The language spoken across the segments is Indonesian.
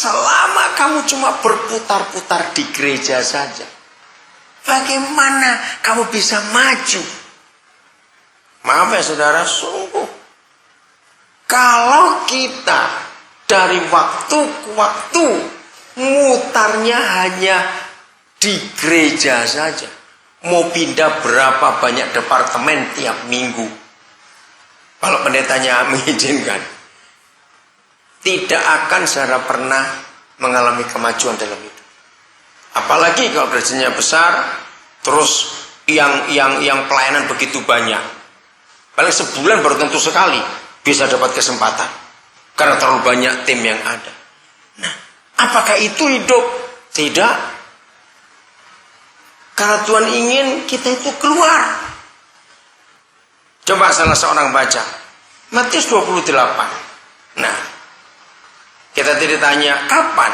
selama kamu cuma berputar-putar di gereja saja, bagaimana kamu bisa maju? Maaf ya saudara, sungguh. Kalau kita dari waktu ke waktu mutarnya hanya di gereja saja, mau pindah berapa banyak departemen tiap minggu, kalau pendetanya mengizinkan, tidak akan secara pernah mengalami kemajuan dalam itu. Apalagi kalau gerejanya besar, terus yang pelayanan begitu banyak, paling sebulan baru tentu sekali bisa dapat kesempatan karena terlalu banyak tim yang ada. Nah, apakah itu hidup? Tidak. Karena Tuhan ingin kita itu keluar. Coba salah seorang baca Matius 28. Nah, kita tidak tanya kapan.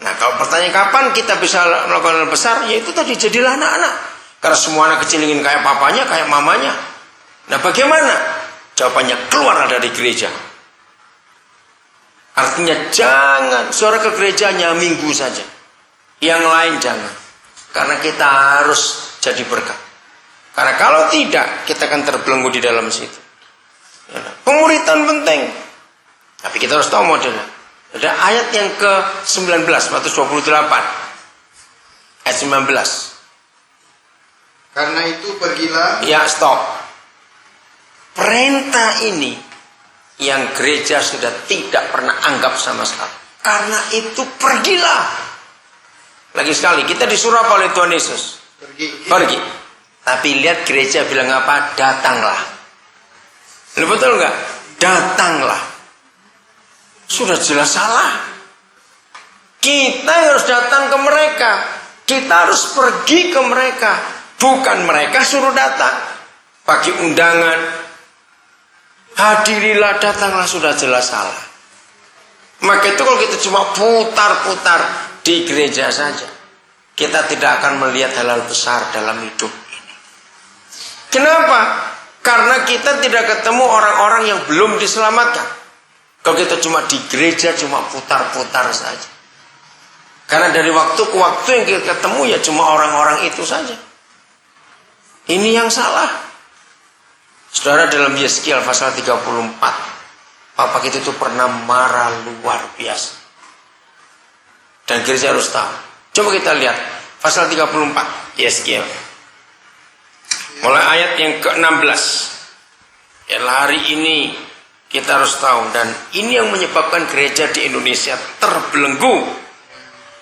Nah, kalau pertanyaan kapan kita bisa melakukan hal besar, yaitu tadi jadilah anak-anak. Karena semua anak kecil ingin kayak papanya, kayak mamanya. Nah, bagaimana? Jawabannya keluar dari gereja. Artinya jangan saudara ke gerejanya minggu saja. Yang lain jangan. Karena kita harus jadi berkat. Karena kalau tidak, kita akan terbelenggu di dalam situ. Pemuritan penting. Tapi kita harus tahu modelnya. Ada ayat yang ke-19, Matius 28. Ayat 19. Karena itu pergilah. Ya, stop. Perintah ini yang gereja sudah tidak pernah anggap sama sekali. Karena itu pergilah. Lagi sekali, kita disuruh apa oleh Tuhan Yesus? Pergi. Tapi lihat gereja bilang apa? Datanglah. Lu betul nggak? Datanglah. Sudah jelas salah. Kita harus datang ke mereka. Kita harus pergi ke mereka. Bukan mereka suruh datang. Bagi undangan. Hadirilah, datanglah, sudah jelas salah. Maka itu kalau kita cuma putar-putar di gereja saja, kita tidak akan melihat hal-hal besar dalam hidup ini. Kenapa? Karena kita tidak ketemu orang-orang yang belum diselamatkan. Kalau kita cuma di gereja, cuma putar-putar saja. Karena dari waktu ke waktu yang kita ketemu ya cuma orang-orang itu saja. Ini yang salah. Saudara, dalam Yeskiel pasal 34, Bapak kita itu pernah marah luar biasa. Dan gereja harus tahu. Coba kita lihat pasal 34 Yeskiel. Mulai ayat yang ke-16. Ya, hari ini kita harus tahu, dan ini yang menyebabkan gereja di Indonesia terbelenggu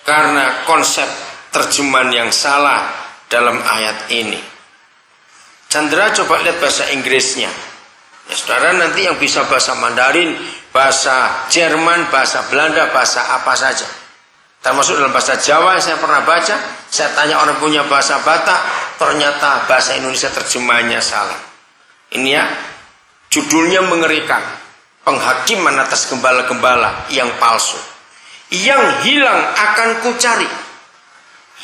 karena konsep terjemahan yang salah dalam ayat ini. Chandra, coba lihat bahasa Inggrisnya. Ya, saudara nanti yang bisa bahasa Mandarin, bahasa Jerman, bahasa Belanda, bahasa apa saja. Termasuk dalam bahasa Jawa saya pernah baca. Saya tanya orang punya bahasa Batak, ternyata bahasa Indonesia terjemahannya salah. Ini ya, judulnya mengerikan. Penghakiman atas gembala-gembala yang palsu. Yang hilang akan kucari.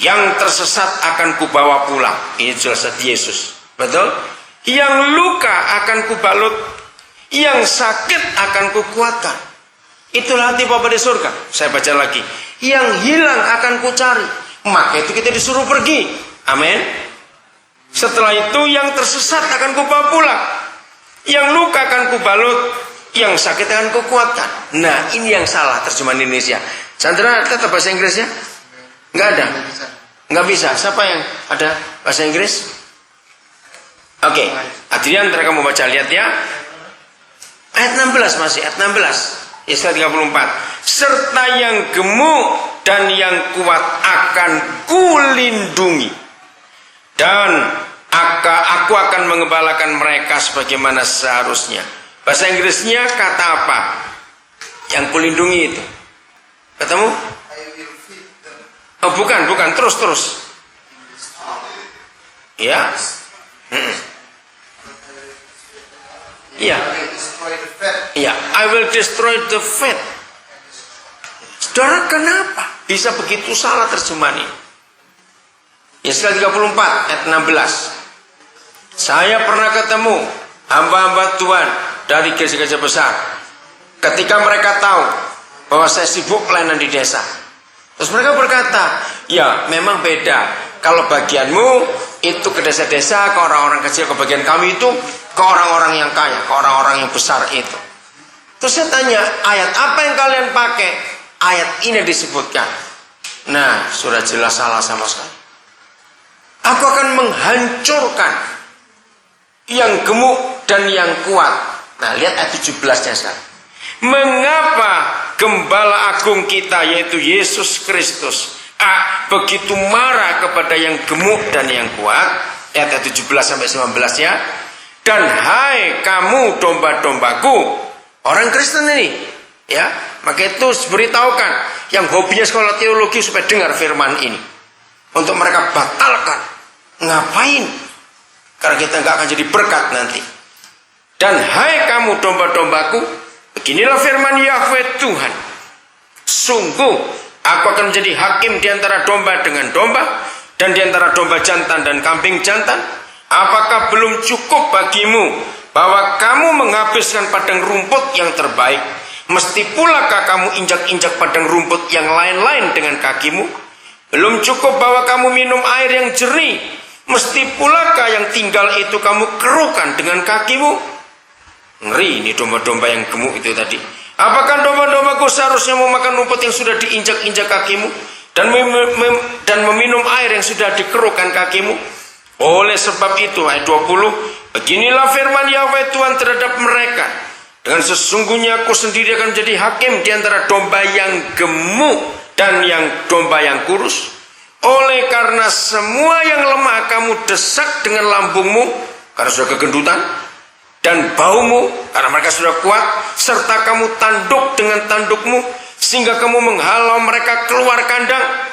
Yang tersesat akan kubawa pulang. Ini jelas Yesus. Betul? Yang luka akan kubalut, yang sakit akan kukuatkan. Itulah hati Bapa di surga. Saya baca lagi. Yang hilang akan kucari. Maka itu kita disuruh pergi. Amin. Setelah itu yang tersesat akan kubawa pulang. Yang luka akan kubalut, yang sakit akan kukuatkan. Nah, ini yang salah terjemahan Indonesia. Chandra, tetap bahasa Inggrisnya? Enggak ada. Enggak bisa. Siapa yang ada bahasa Inggris? Oke, Adrian, ntar kamu baca, lihat ya. Ayat 16 masih, ayat 16. Yesaya 34. Serta yang gemuk dan yang kuat akan kulindungi. Dan aku akan mengembalakan mereka sebagaimana seharusnya. Bahasa Inggrisnya kata apa? Yang kulindungi itu. Ketemu? Oh, bukan, terus. Ya. Iya, I will destroy the fat. Saudara, kenapa bisa begitu salah terjemahan ini? Yesaya 34 ayat 16. Saya pernah ketemu hamba-hamba Tuhan dari gereja-gereja besar. Ketika mereka tahu bahwa saya sibuk pelayanan di desa. Terus mereka berkata, ya memang beda. Kalau bagianmu itu ke desa-desa, ke orang-orang kecil, ke bagian kami itu ke orang-orang yang kaya, ke orang-orang yang besar itu. Terus saya tanya, ayat apa yang kalian pakai? Ayat ini disebutkan. Nah, sudah jelas salah sama sekali. Aku akan menghancurkan yang gemuk dan yang kuat. Nah, lihat ayat 17-nya sekarang. Mengapa Gembala Agung kita yaitu Yesus Kristus begitu marah kepada yang gemuk dan yang kuat? Ayat 17 sampai 19 ya. Dan hai kamu domba-dombaku, orang Kristen ini, ya, maka itu beritahukan yang hobinya sekolah teologi supaya dengar firman ini, untuk mereka batalkan. Ngapain? Karena kita nggak akan jadi berkat nanti. Dan hai kamu domba-dombaku, beginilah firman Yahweh Tuhan. Sungguh aku akan menjadi hakim di antara domba dengan domba, dan di antara domba jantan dan kambing jantan. Apakah belum cukup bagimu bahwa kamu menghabiskan padang rumput yang terbaik? Mesti pulakah kamu injak-injak padang rumput yang lain-lain dengan kakimu? Belum cukup bahwa kamu minum air yang jernih? Mesti pulakah yang tinggal itu kamu keruhkan dengan kakimu? Ngeri ini domba-domba yang gemuk itu tadi. Apakah domba-dombaku seharusnya memakan rumput yang sudah diinjak-injak kakimu dan meminum air yang sudah dikeruhkan kakimu? Oleh sebab itu, ayat 20, beginilah firman Yahweh Tuhan terhadap mereka. Dengan sesungguhnya aku sendiri akan menjadi hakim di antara domba yang gemuk dan yang domba yang kurus. Oleh karena semua yang lemah kamu desak dengan lambungmu, karena sudah kegendutan, dan baumu, karena mereka sudah kuat, serta kamu tanduk dengan tandukmu, sehingga kamu menghalau mereka keluar kandang.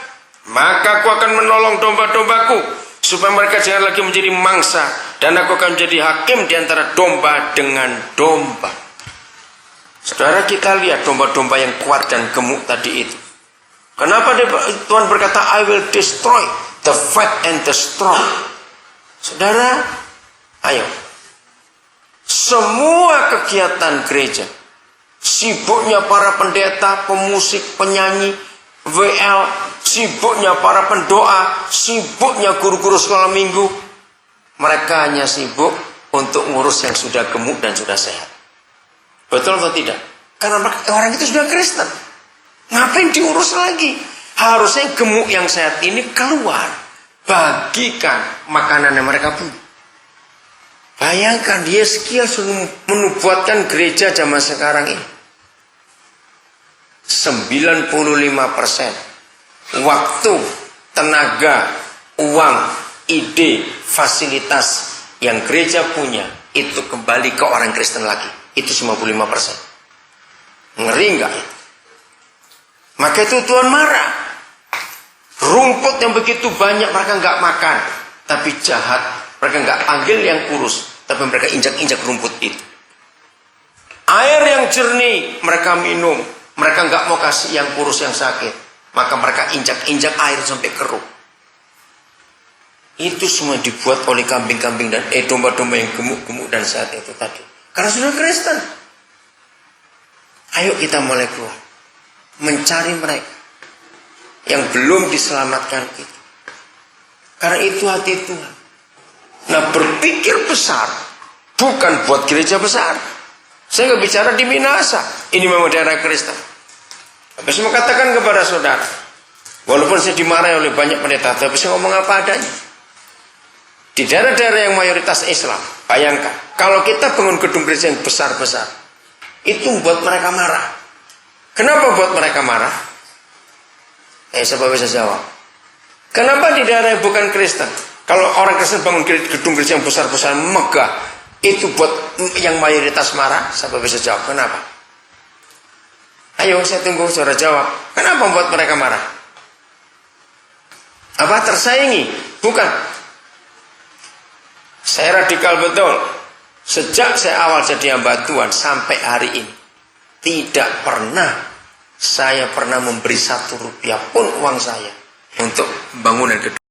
Maka aku akan menolong domba-dombaku, supaya mereka jangan lagi menjadi mangsa, dan aku akan menjadi hakim di antara domba dengan domba. Saudara, kita lihat domba-domba yang kuat dan gemuk tadi itu. Kenapa Tuhan berkata, I will destroy the fat and the strong? Saudara, ayo. Semua kegiatan gereja, sibuknya para pendeta, pemusik, penyanyi, WL, sibuknya para pendoa, sibuknya guru-guru sekolah minggu, mereka hanya sibuk untuk ngurus yang sudah gemuk dan sudah sehat. Betul atau tidak? Karena orang itu sudah Kristen. Ngapain diurus lagi? Harusnya gemuk yang sehat ini keluar, bagikan makanan yang mereka punya. Bayangkan dia sekian menubuatkan gereja zaman sekarang ini. 95% waktu, tenaga, uang, ide, fasilitas yang gereja punya itu kembali ke orang Kristen lagi. Itu 55%. Ngeri enggak itu? Maka itu Tuhan marah. Rumput yang begitu banyak mereka enggak makan, tapi jahat. Mereka enggak panggil yang kurus, tapi mereka injak-injak rumput itu. Air yang jernih mereka minum. Mereka enggak mau kasih yang kurus yang sakit, maka mereka injak-injak air sampai keruh. Itu semua dibuat oleh kambing-kambing dan domba-domba yang gemuk-gemuk dan sehat itu tadi. Karena sudah Kristen. Ayo kita mulai keluar, mencari mereka yang belum diselamatkan itu. Karena itu hati Tuhan. Nah, berpikir besar bukan buat gereja besar. Saya nggak bicara di Minasa, ini memang daerah Kristen. Tapi saya mau katakan kepada saudara, walaupun saya dimarahi oleh banyak pendeta, tapi saya ngomong apa adanya. Di daerah-daerah yang mayoritas Islam, bayangkan, kalau kita bangun gedung gereja yang besar-besar, itu buat mereka marah. Kenapa buat mereka marah? Siapa bisa jawab? Kenapa di daerah yang bukan Kristen, kalau orang Kristen bangun gedung gereja yang besar-besar, megah, itu buat yang mayoritas marah? Siapa bisa jawab? Kenapa? Ayo saya tunggu saudara jawab. Kenapa buat mereka marah? Apa tersaingi? Bukan. Saya radikal betul. Sejak saya awal jadi hamba Tuhan sampai hari ini, tidak pernah saya memberi 1 rupiah pun uang saya untuk bangunan gedung.